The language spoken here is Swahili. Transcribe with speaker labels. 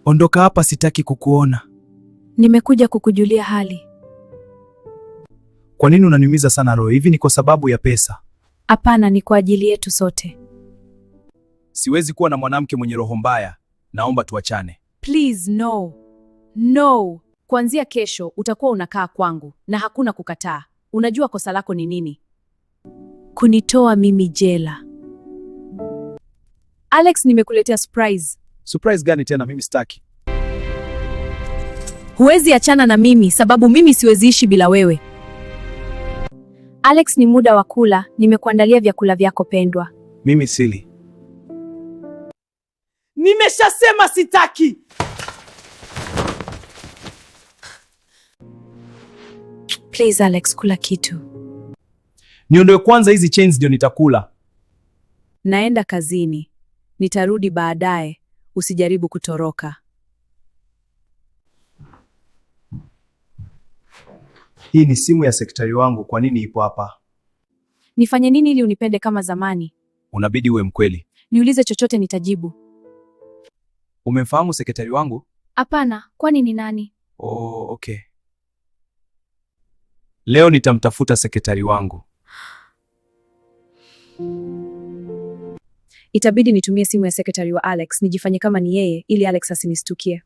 Speaker 1: Ondoka hapa, sitaki kukuona.
Speaker 2: Nimekuja kukujulia hali.
Speaker 1: Kwa nini unaniumiza sana roho hivi? Ni kwa sababu ya pesa?
Speaker 2: Hapana, ni kwa ajili yetu sote.
Speaker 1: Siwezi kuwa na mwanamke mwenye roho mbaya. Naomba tuachane.
Speaker 2: Please, no. No. Kuanzia kesho utakuwa unakaa kwangu na hakuna kukataa. Unajua kosa lako ni nini? Kunitoa mimi jela. Alex, nimekuletea surprise.
Speaker 1: Surprise gani tena? Mimi sitaki.
Speaker 2: Huwezi achana na mimi sababu mimi siwezi ishi bila wewe. Alex, ni muda wa kula. Nimekuandalia vyakula vyako pendwa.
Speaker 1: Mimi sili. Nimeshasema sitaki.
Speaker 2: Please Alex, kula kitu.
Speaker 1: Niondoe kwanza, hizi chains ndio nitakula.
Speaker 2: Naenda kazini. Nitarudi baadaye. Usijaribu kutoroka.
Speaker 1: Hii ni simu ya sekretari wangu, kwa nini ipo hapa?
Speaker 2: Nifanye nini ili unipende kama zamani?
Speaker 1: Unabidi uwe mkweli.
Speaker 2: Niulize chochote nitajibu.
Speaker 1: Umemfahamu sekretari wangu?
Speaker 2: Hapana, kwani ni nani?
Speaker 1: Oh, okay. Leo nitamtafuta sekretari wangu.
Speaker 2: Itabidi nitumie simu ya sekretari wa Alex, nijifanye kama ni yeye ili Alex asinistukie.